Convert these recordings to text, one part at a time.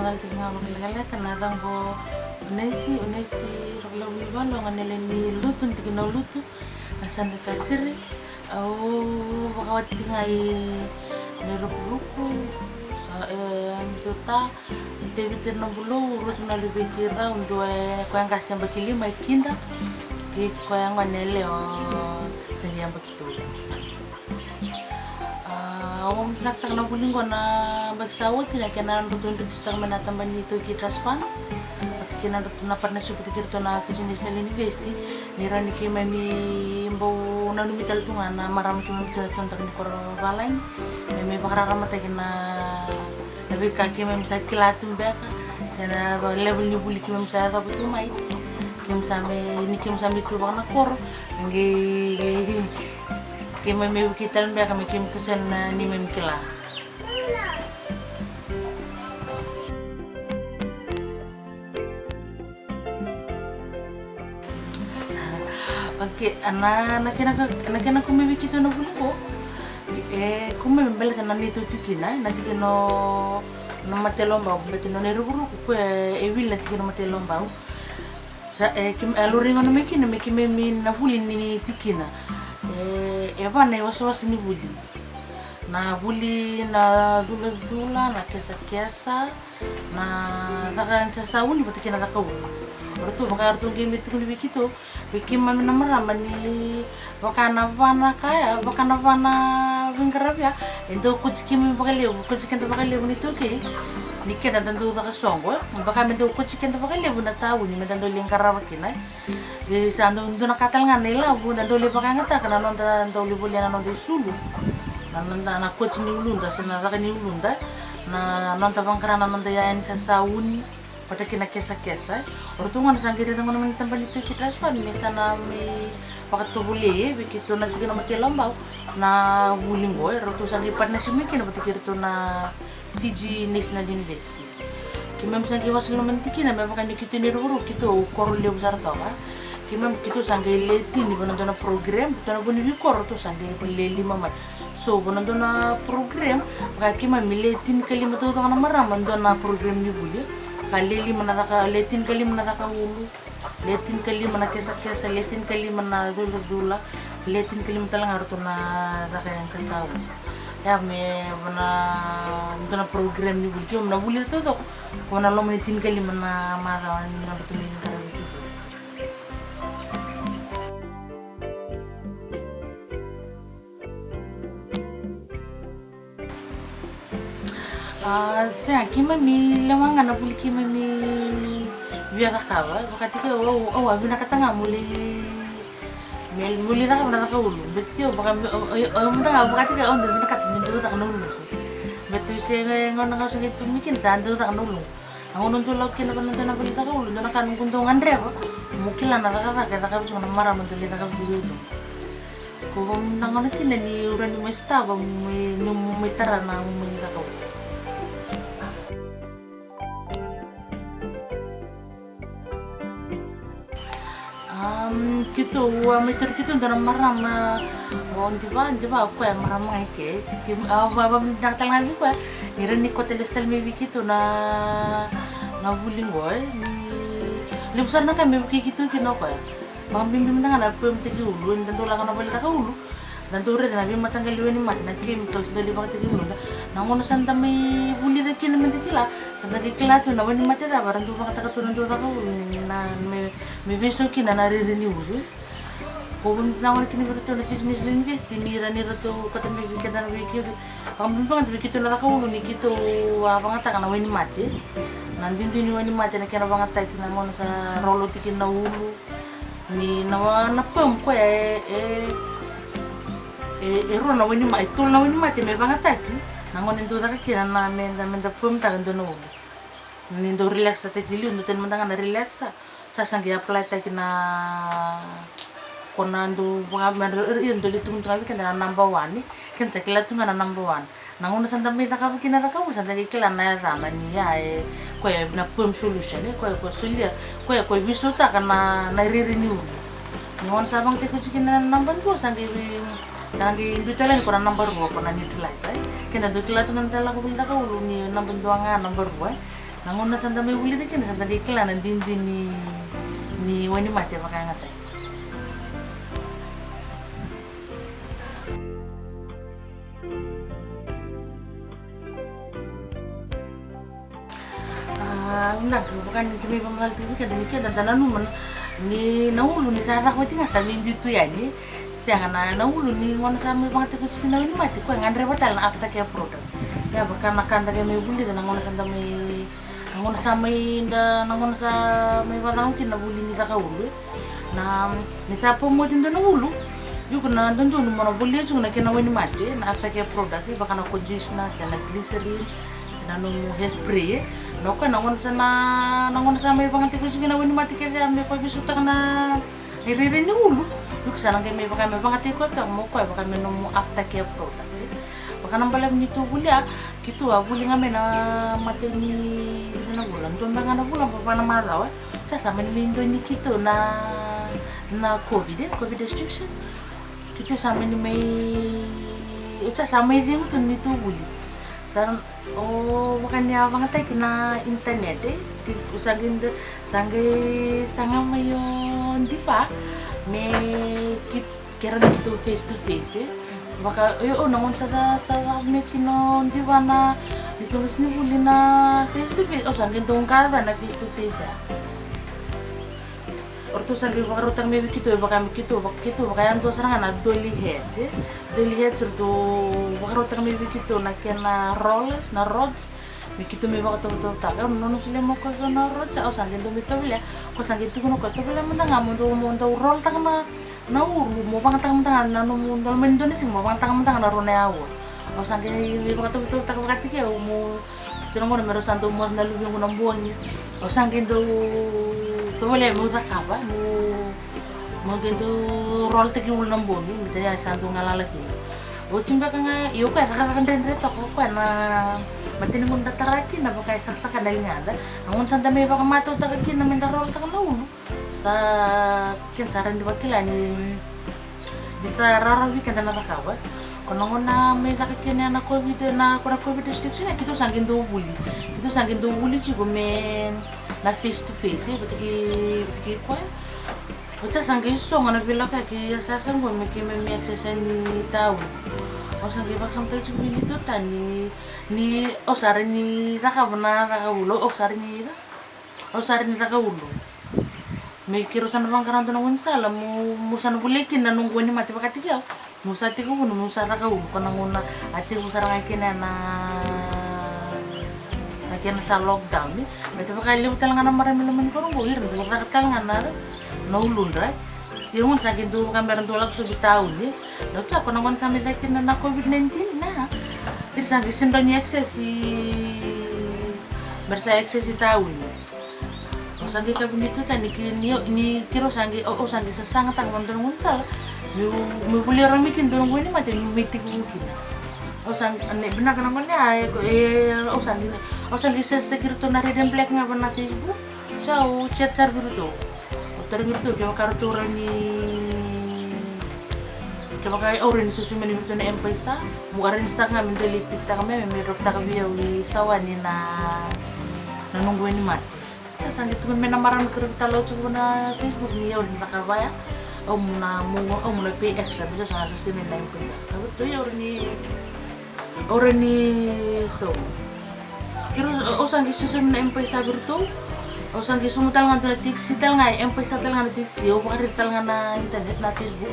ngal tinga magala kana dango unesi rogla wibalo nganele ni lutu tikina lutu asanda tasiri au wakawat tinga I neruku sa antuta tebitir na bulo urut na libekira undo ko yang kasih bakilima ikinda ki ko yang nganele o sengiam begitu. Awam naktak na buling ko na bagsawat kinakailangan rutun dito sa manatambang nito kitraspan at kinarutun na partnership dito na National University nira ni Kimami imbaw na lumital tunga na marami kami dito tuntak ni Korobalain may pakararamatay na nabika Kimami sa kilatong beka sana level ni buli Kimami sa taputumay Kim sami tubak na koro ngi Kima may kita lang kami kim to sen ni mem kila. Oke, nakina kumiwi kita na bulo. Kume mbele kana nito tikina, natikino na matelomba, betino neruguru ko willa tikino matelomba. Kim aluringo na mekime min na huli ni tikina. Evane wasiwasi ni buli na dula na kesa na zakancha sauni batikina na kawu orto bakarto game tukuli wikito wikima na maramba ni bakana vana vingarabya endo kuchikimi kuchikenda bakalevu ni toke nikenda dandu zakasongo bakamendo kuchikenda bakalevu na tawu ni medando lingkaraba kina di sando nduna katal nganela bu dando le bakangata kana nonda ndoli buliana nonda sulu nanda na coach ni ulunda sana zakani ulunda na nonda bangkarana nonda yain sa sauni pada kina kesa ortungan sanggiri dengan teman tempat itu kita transfer misalnya mi waktu boleh begitu nanti kita mati lomba na wuling boy rotu sangi partnership mungkin betul kita na Fiji National University kimam sangi wasil mentiki na memang kita ni ruru kita korol le besar tau kan kimam kita sangi leti ni benar program benar benar korol tu sangi leli mama so benar program maka kimam leti kali betul tu kan marah benar program ni boleh kali letin kali menataka ulu letin kali menakesa letin kali menadula letin kali mentalang harus na rakayan sasaw ya me na program ni bulki na bulir to to kona lo letin kali mara na betul ni karawi gitu Saya kima mi lamanga na buli kima mi biara kawa wakati ke abina katanga muli na kabana ka ulu betul baka munda wakati ke on bina kat mindu ta kanulu betul se ngon nga sige tumikin sandu ta kanulu ang unun tulaw kina bananta na buli ta ka ulu na kanung kuntungan re mukila na ka so na mara mantuli na ka siguro kung nangon kina ni uran ni mesta ba may tara na may ka gitu meter gitu dalam maram tiba aku yang maram ke baba minta tangan juga ngira ni kotel sel mebi gitu na buling boy ni lebsan na kami gitu kino ko bang bim dengan apa yang tegi ulu dan dola kana balik ka ulu dan dore dan abi matanggal liwen mat na kim tol sedali bang tegi ulu nangono santa me buli de kin men tekila santa kila tu na wani mate da barang tu bang taka tu nandu ka na me beso kin na riri ni ulu ko bun nangono kin berto na business university nira to katame kita na wiki am bang de kito na ka ulu ni kito bang taka na wani mate nandin ni wani mate na kena bang taka na ngono sa rolo tikin na ulu ni na pem ko ero na wani ma itul na wani mate me banga taki nangon endo ta kina na menda pem ta ndo no ni ndo relax ta kili ndo ten manda na relax sa sangi apply ta kina konando banga ndo litung tra kan na number 1 ni kan ta kila tunga na number 1 nangon sa ndami ta ka kina ta ka sa ta kila na ra na ni ya ko na pem solution ko sulia ko bisu ta kana na riri ni ngon sabang te ko kina number 2 sangi nangi bitalan ko na number 2 ko na ni tilay sai kena do tilay tunan tala ko bilda ka ulu ni number 2 nga number 2 Nangona santa may uli de kin santa kikla nan din ni wani mate baka ngata. Nag bukan kami pamal TV kan demikian dan nanuman ni naulu ni sa ko tinga sa min bitu ya ni siang na naulu ni ngona sa mi bangat ko cikin ni mati ko ngandre batal na afta ke product ya bakal makan tadi me buli dan ngona sa me ngona sa me nda ngona sa me batang kin na buli ni ka ulu na ni sa po mo din do naulu yuko na dan do mo na buli ju na kina wani mati na afta ke product bakal na conditioner sa na glycerin nanong hairspray no ka nangon sa may panganti ko sige na wini mati kaya may pabisuta na iriri ni ulo yuk sanang kay may baka may panganti ko ta mo ko baka may no aftercare product baka nang balam ni tubulia gitu buli nga may na mati ni na bulan don nga na bulan pa na malaw sa sama ni mindo ni kito na covid restriction kito sa ni may uca sama din to ni tubuli san makanya mga tayo kina internet usagin sanga mayon di pa may kira dito face to face baka nangon sa may kino di ba na ditulis ni buli na face to face sagin tong kada na face to face orto sagin baka rutang may kito baka yan to serangan na dolly head surto baka rutang may kito na kena rods may kito may baka to ta nono sila mo ko na rods sagin to bito bile ko sagin to kuno ko to bile man nga mo roll tang na uru mo bang tang na no mo dal men donising mo bang tang na ro na awo sagin may baka to ta baka tike mo tino mo numero santo mo na lubi mo nang buwan niya sagin to boleh mo zakaba mo gendo roll teki ulang boni mitaya santu ngalalaki timba kanga iyo ka kakakandendre to ko na matini mo dataraki na baka saksakan dali ngada ngon santa may baka mato takaki na menda roll taka na ulo sa kinsaran di bakila ni bisa rarawi kan na bakawa kono ngona may takaki na covid restriction kito sangin do buli chigo men na face to face betiki ko uca sanggi so ngana bila ka ki sasan mo me access ni tao sanggi bak sampai cumi ni to tani ni sare ni raka ulo sare ni raka ulo me kiro sana bang karan to ngun sala mu sana bulekin na nunggu ni mati bakati ya musa tiku kuno musa raka ulo kana ngona ati usara ngakina na kaya sa lockdown ni beto kaya liw talaga na marami naman ko nung buhir nung nakakal nga na naulun right yung sakit do kan meron tulak sa bitaw ni doktor ako naman sa mga kin na COVID-19 na ir sa gisin do ni access si bersa access si taon o sangi ka binito tani ni kiro sangi sangi sa sangat ang mandon munsal mi buli ramikin do ngoni mate mi meeting ko ane benar kan namanya sangi ses te kirto na red and black nga ba na Facebook ciao chat biru to kaya kartura ni kaya kaya orin susumin ni na empesa mukarin sta nga min delipit ta kami may rokta kami yung sawa ni na nanungguin ni mati sa sangi tuman may namaran kirta lo na Facebook ni yun nakabaya muna pay extra bisa sa susumin na empesa kaya to yung orang ni so kiro sangi susun na empesa birtu sangi sumutal nga na tiksi tal nga empesa tal nga na tiksi bakit tal nga na internet na Facebook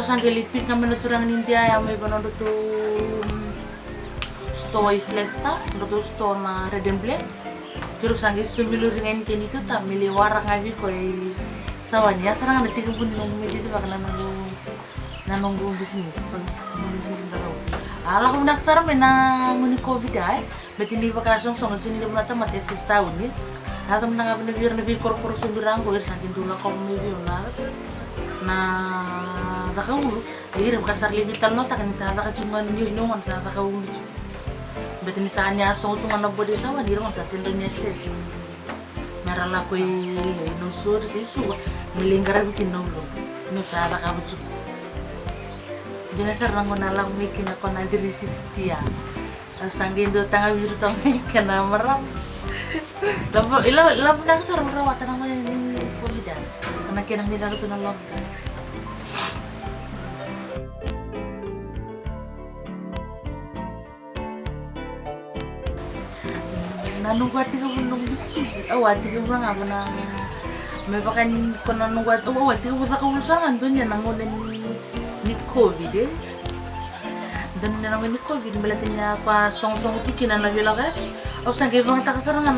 sangi lipit kami na turang India yang may panondo to store flex ta to store na red and black kiro sangi sumilo ringen ken itu ta mili warak ngabi ko sawanya sarang na tigubun nung medyo baka nanunggu bisnis taro ala ko nagsara may na muni covid ay beti ni vakasong sini na ta mati sis taon ni atam na nga na korporo sumberang ko sakin dula ko may na takaulo ir kasar libitan no takan sa ka cuma niyo inuman sa takaulo beti ni sanya so tuma na bodi sawa di ron sa sindo ni access marala ko inusur sisu melingkar bikin no no sa takaulo Dinasar nang nalang mikin ako na diri 60 sanggin do tanga biru tong kena meram Ila nang sarang rawatan naman ni Polida. Karena kinang nila ito ng lockdown. Nanugwati ka mo nung bisnis. Awati ka mo nga ba na may bakan ko nanugwati. Awati ka mo na kaulusangan doon yan. Nangunan ni COVID eh. Doon na nangunan ni COVID. Malatin niya pa song-song ito kinanabila ka. O saan kayo mga takasarangan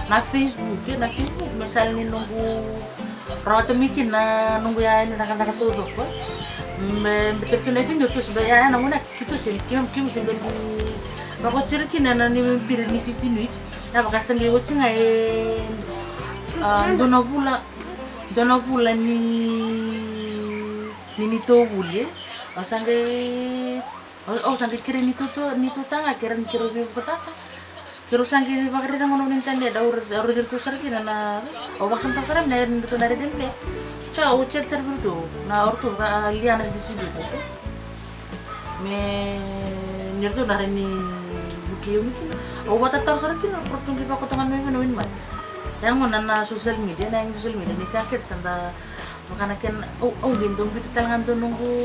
na Facebook eh. Na Facebook. Misal ni nunggu rawat mikin na nunggu yan na nakatudok ko. Betul kena video tu sebenarnya namun kita sih kim sebenarnya bakal cerita na ni mempir ni 15 weeks na baka sangi watching ay dona pula ni nito buli sangi sangi kira nito tanga kira biu kota kira sangi bakal kita ngono nintende da ur dirtu sarki na baksan pasaran na nito dari dembe. Ciao, cek itu. Nah, ortu lianas di sini tu. Nyertu dari ni buki mungkin. Buat tahu sekarang kita ortu kita kotangan menuin mat. Yang mana na sosial media, na yang sosial media ni kaget santa makana ken gintung itu tangan tu nunggu.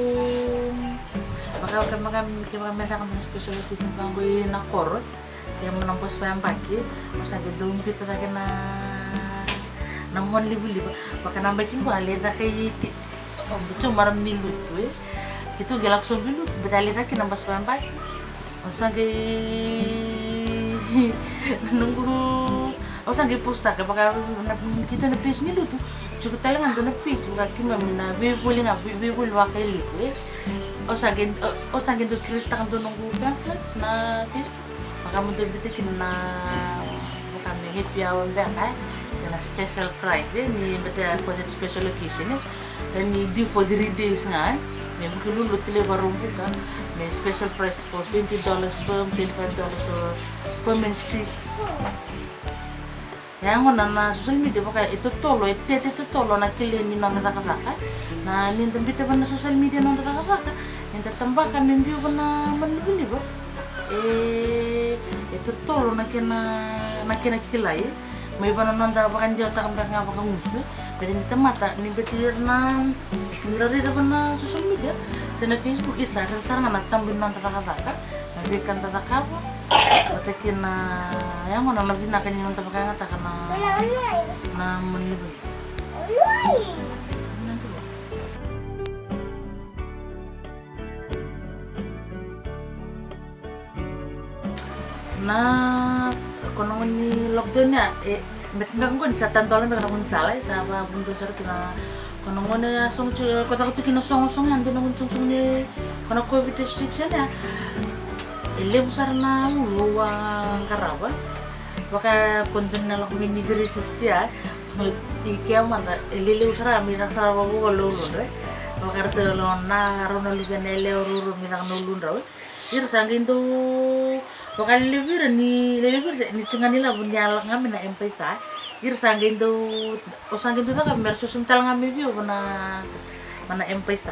Maka kita mereka kan spesial di sini panggoy nakor. Yang menampus payang pagi, masa gintung itu tak kena nangon libu-libu, baka nambakin ko alin na kay betul maram nilut tu eh, itu gelak so bilut, betalin na kinambas pampai, osang pusta ka baka kita na page nilut tu, cukup talangan tu na page, baka kimamina bibuli wakay lutu eh, osang tu kita kan tu nunggu pamphlets na Facebook, baka mo tu bitikin na baka may happy hour ba na special price ni betul for that special occasion dan ni do for 3 days nga may bukan lulut tile baru buka may special price for $20 per $25 per men sticks yang na social media baka itu tolo na kili ni nang tataka na ni tambita pa na social media nang tataka yang tatamba kami view pa na manibili ba itu tolo na kina kilay may panononda bakan jauh tak mereka bakan musuh, jadi ni temata ni betir na nilari dapat na social media, sana Facebook isa sarang na tambin nang tataka, nabikan tataka apa, batakin na yang mana lebih nak kanyi nang tataka ngata na menibul. Nanti ba? Na kono ni lockdown ya metnang ko sa tantolan ba kono salay sa bunto sa kina kono na song kota ko kina song yan din nang song ni kono COVID restriction ya ele busar na luwang karaba baka konten na lak mini resistia ikia manta ele busar mi na sa babu lulun re baka telon na ronal benele uru mi na lulun rawe ir sangin tu bakal lebih ni cengan nila bunyal ngamin na empesa ir sanggin tu tak mer susumtal ngami bio mana empesa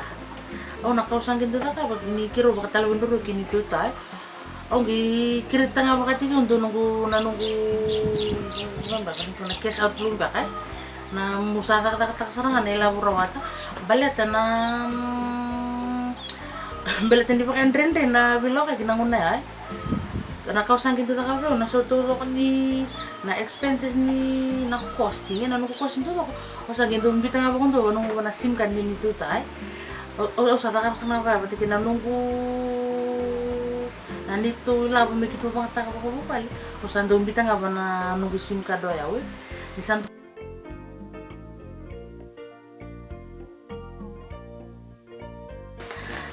nak kau sanggin tu tak bak ni kiro bak talawin dulu kini tu tai gi kirit tanga bak tiga untuk nunggu kan kena cash out belum bak na musa tak serangan nila burawata balatan di pakai rente na bilok lagi nangun ya karena kau sangkin tu tak apa, na soto tu kan ni na expenses ni na costing, na nunggu costing tu kau sangkin tu kita ngapa kan tu, nunggu na sim kan ni tu tai, usah tak apa sama apa, berarti kita nunggu, nanti tu lah bumi kita bang tak apa balik, usah tu kita ngapa na nunggu sim kado ya, we, di sana.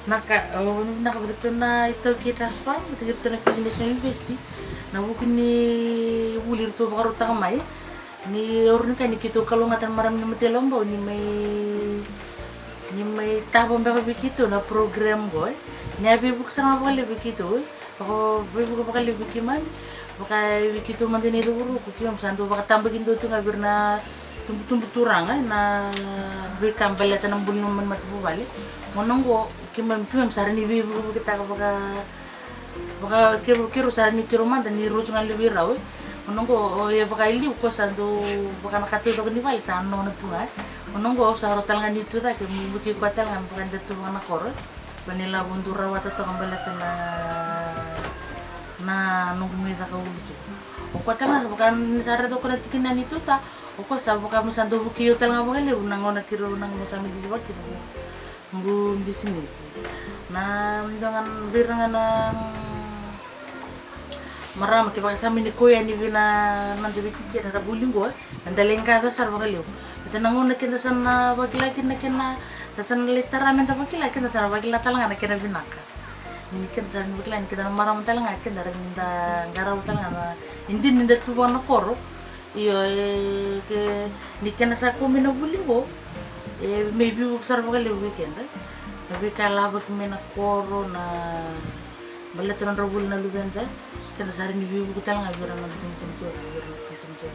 Nakaberito na ito kita farm, ito na business na investi. Na bukin ni wulir to bakaruta kamay. Ni orun ka ni kito kalungatan marami na matelombo ni may tabang baka bikito na program boy. Ni abi buksan na baka bikito. Ako baka bikiman. Baka bikito man din iruro ko kiyam santo baka tambagin do to ngabir na tumbuh turang na bikam balatan ng bulong man matubali. Mononggo kimam sarani bibu kita baka kiro sarani kiro man dan ni rujuk ang lebih raw Menunggu ya pakai liu ko sandu bukan katu to ni vai sano na tunga. Menunggu sa hotel ngan itu ta ke buki ko hotel ngan bukan datu na kor. Vanilla bundura wata to kambala na nunggu mi ta ka ulu. O ko tanga bukan sare to ko na tikinan itu ta. O ko sa bukan sandu buki hotel ngan bukan liu nang ona kiro nang mo sami di waktu ngu bisnis. Na dengan birangan marama ke baka sami ni kuya ni bina nanti biti na rabulingo andaleng ka ta sar bakaliw ita nanguna kinta sana bakila kina tasan literalmente bakila kinta sana bakila talanga kina binaka ni kinta sana bakila kinta marama talanga kinta rinda garaw talanga hindi ninda tuwa na koro iyo ke ni kinta sa kumino bulingo maybe sar bakaliw weekend tapi kala bak mina koro na balaturan rabul na lubenta kada sari ni bibu kutal nga bira na tum tum tum tum tum